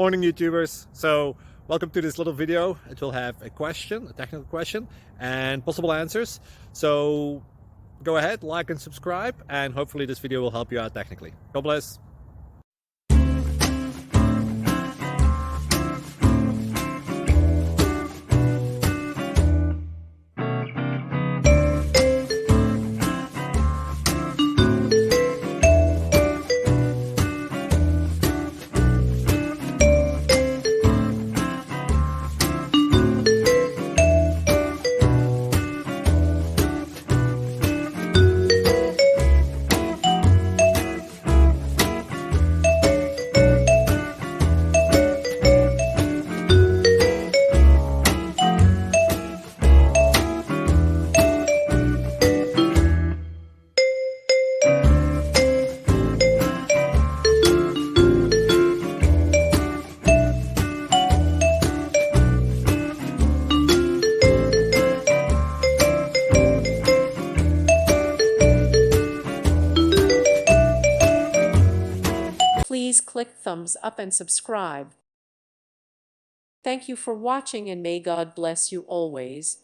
Morning YouTubers. So welcome to this little video. It will have a question, a technical question, and possible answers. So go ahead, like and subscribe, and hopefully this video will help you out technically. God bless. Please click thumbs up and subscribe. Thank you for watching and may God bless you always.